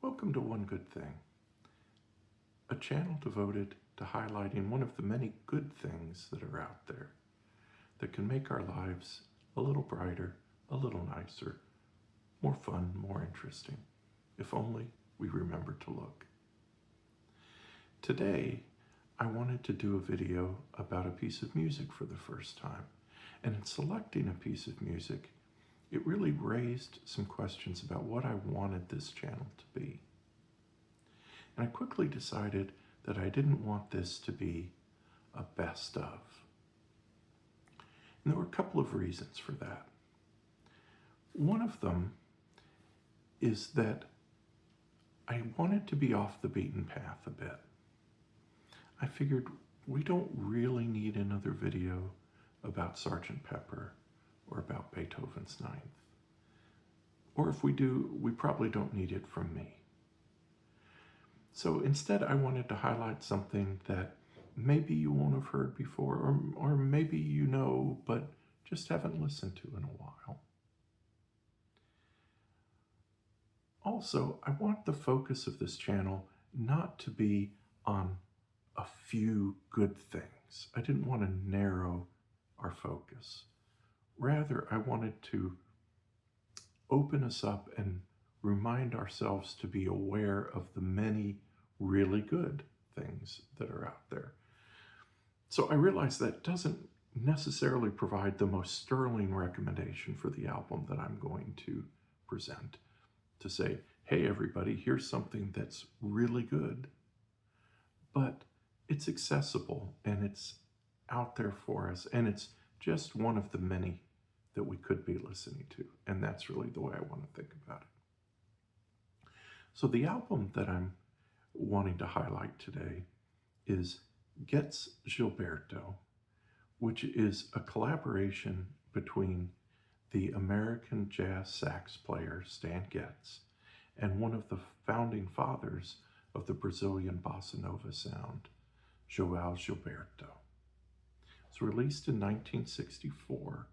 Welcome to One Good Thing, a channel devoted to highlighting one of the many good things that are out there that can make our lives a little brighter, a little nicer, more fun, more interesting, if only we remember to look. Today, I wanted to do a video about a piece of music for the first time, and in selecting a piece of music, it really raised some questions about what I wanted this channel to be. And I quickly decided that I didn't want this to be a best of. And there were a couple of reasons for that. One of them is that I wanted to be off the beaten path a bit. I figured we don't really need another video about Sgt. Pepper or about Beethoven's Ninth. Or if we do, we probably don't need it from me. So instead, I wanted to highlight something that maybe you won't have heard before, or maybe you know, but just haven't listened to in a while. Also, I want the focus of this channel not to be on a few good things. I didn't want to narrow our focus. Rather, I wanted to open us up and remind ourselves to be aware of the many really good things that are out there. So I realize that doesn't necessarily provide the most sterling recommendation for the album that I'm going to present, to say, hey everybody, here's something that's really good, but it's accessible and it's out there for us, and it's just one of the many that we could be listening to, and that's really the way I want to think about it. So the album that I'm wanting to highlight today is Getz Gilberto, which is a collaboration between the American jazz sax player Stan Getz and one of the founding fathers of the Brazilian bossa nova sound, Joao Gilberto. It's released in 1964,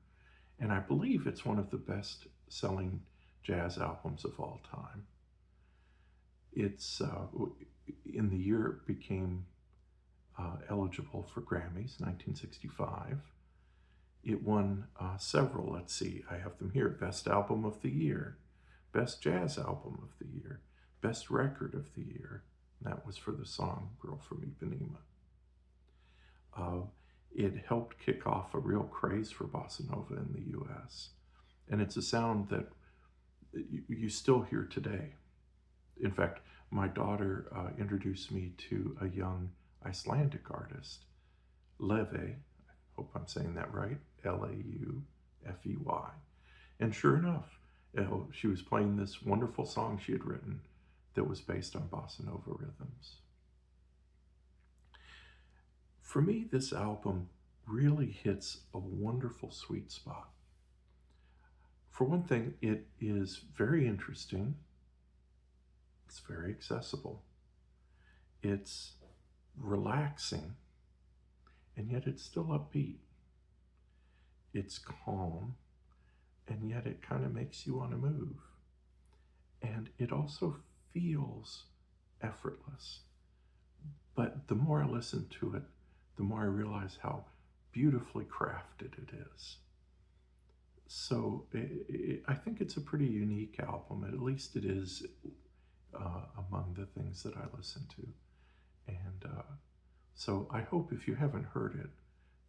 and I believe it's one of the best-selling jazz albums of all time. It's in the year it became eligible for Grammys, 1965. It won several, let's see, I have them here, Best Album of the Year, Best Jazz Album of the Year, Best Record of the Year. And that was for the song Girl from Ipanema. It helped kick off a real craze for bossa nova in the US. And it's a sound that you still hear today. In fact, my daughter introduced me to a young Icelandic artist, Leve, I hope I'm saying that right, Laufey. And sure enough, she was playing this wonderful song she had written that was based on bossa nova rhythms. For me, this album really hits a wonderful sweet spot. For one thing, it is very interesting. It's very accessible. It's relaxing, and yet it's still upbeat. It's calm, and yet it kind of makes you want to move. And it also feels effortless. But the more I listen to it, the more I realize how beautifully crafted it is. So I think it's a pretty unique album. At least it is among the things that I listen to. And so I hope if you haven't heard it,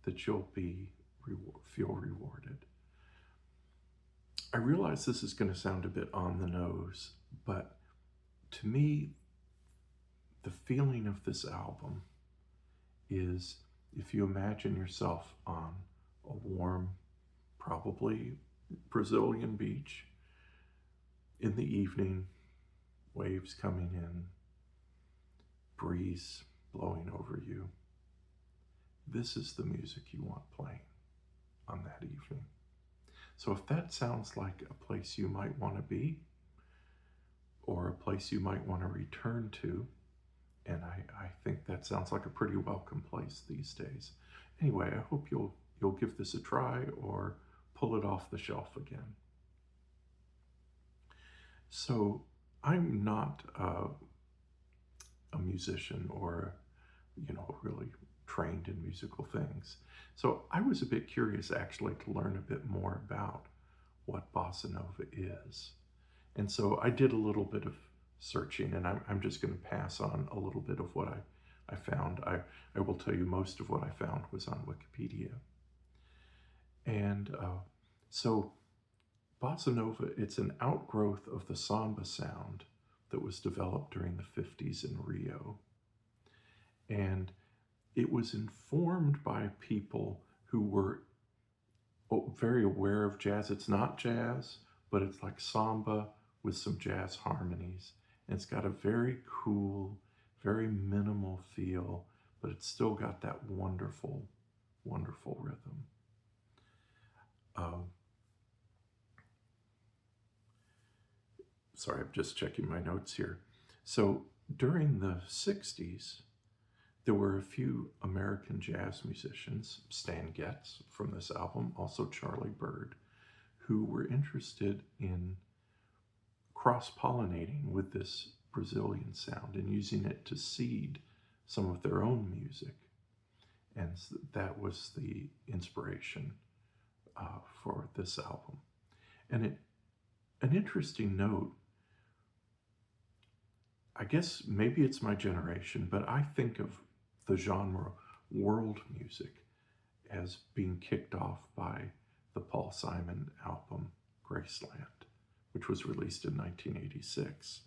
that you'll feel rewarded. I realize this is going to sound a bit on the nose, but to me, the feeling of this album is if you imagine yourself on a warm, probably Brazilian beach in the evening, waves coming in, breeze blowing over you. This is the music you want playing on that evening. So if that sounds like a place you might want to be, or a place you might want to return to, and I think that sounds like a pretty welcome place these days. Anyway, I hope you'll give this a try or pull it off the shelf again. So I'm not a musician or, really trained in musical things. So I was a bit curious actually to learn a bit more about what bossa nova is. And so I did a little bit of searching, and I'm just going to pass on a little bit of what I found. I will tell you most of what I found was on Wikipedia. And so bossa nova, it's an outgrowth of the samba sound that was developed during the 50s in Rio. And it was informed by people who were very aware of jazz. It's not jazz, but it's like samba with some jazz harmonies. And it's got a very cool, very minimal feel, but it's still got that wonderful, wonderful rhythm. Sorry, I'm just checking my notes here. So during the 60s, there were a few American jazz musicians, Stan Getz from this album, also Charlie Bird, who were interested in cross-pollinating with this Brazilian sound and using it to seed some of their own music. And that was the inspiration for this album. And an interesting note, I guess maybe it's my generation, but I think of the genre world music as being kicked off by the Paul Simon album Graceland, which was released in 1986.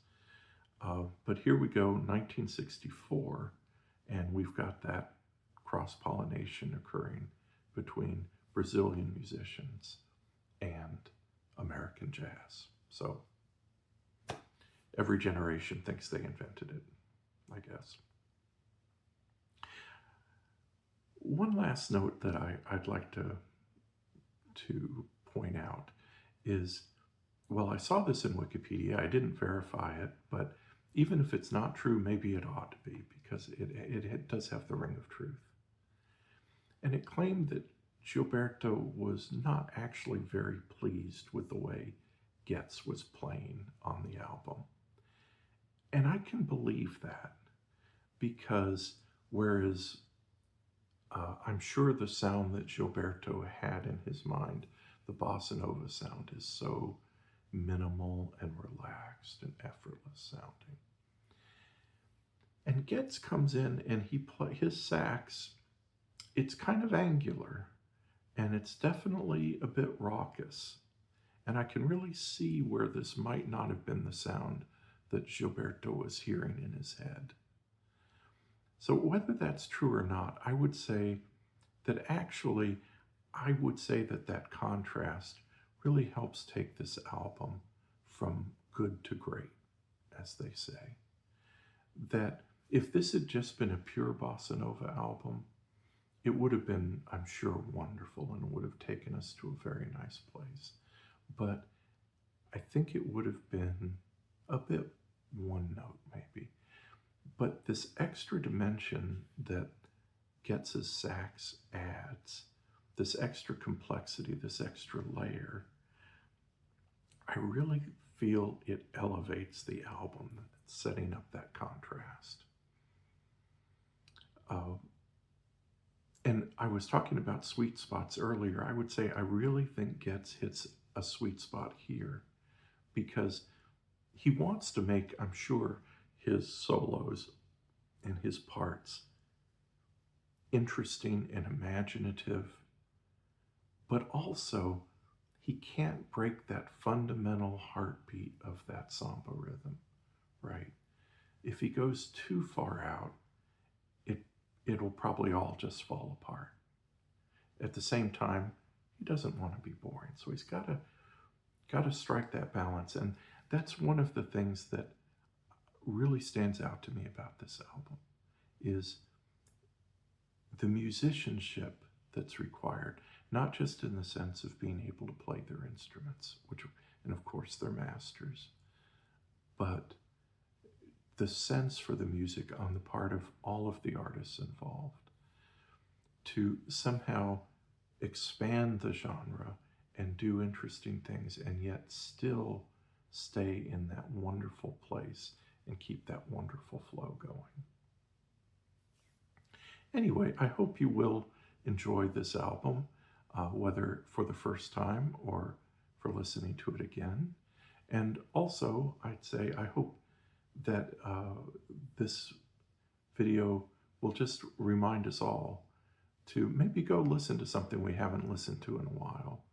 But here we go, 1964, and we've got that cross-pollination occurring between Brazilian musicians and American jazz. So every generation thinks they invented it, I guess. One last note that I'd like to point out is, well, I saw this in Wikipedia. I didn't verify it, but even if it's not true, maybe it ought to be, because it does have the ring of truth. And it claimed that Gilberto was not actually very pleased with the way Getz was playing on the album. And I can believe that, because whereas I'm sure the sound that Gilberto had in his mind, the bossa nova sound, is so minimal and relaxed and effortless sounding. And Getz comes in and his sax, it's kind of angular, and it's definitely a bit raucous. And I can really see where this might not have been the sound that Gilberto was hearing in his head. So whether that's true or not, I would say that that contrast really helps take this album from good to great, as they say. That if this had just been a pure bossa nova album, it would have been, I'm sure, wonderful, and it would have taken us to a very nice place. But I think it would have been a bit one note, maybe. But this extra dimension that Getz's sax adds, this extra complexity, this extra layer, I really feel it elevates the album, setting up that contrast. And I was talking about sweet spots earlier. I would say I really think Getz hits a sweet spot here, because he wants to make, I'm sure, his solos and his parts interesting and imaginative, but also he can't break that fundamental heartbeat of that samba rhythm, right? If he goes too far out, it'll probably all just fall apart. At the same time, he doesn't want to be boring, so he's got to strike that balance. And that's one of the things that really stands out to me about this album, is the musicianship that's required, not just in the sense of being able to play their instruments, and of course they're masters, but the sense for the music on the part of all of the artists involved to somehow expand the genre and do interesting things, and yet still stay in that wonderful place place and keep that wonderful flow going. Anyway, I hope you will enjoy this album, whether for the first time or for listening to it again. And also, I'd say I hope that this video will just remind us all to maybe go listen to something we haven't listened to in a while.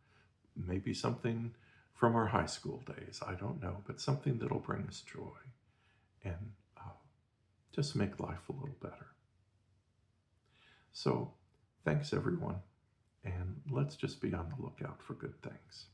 Maybe something from our high school days, I don't know, but something that'll bring us joy and just make life a little better. So thanks everyone, and let's just be on the lookout for good things.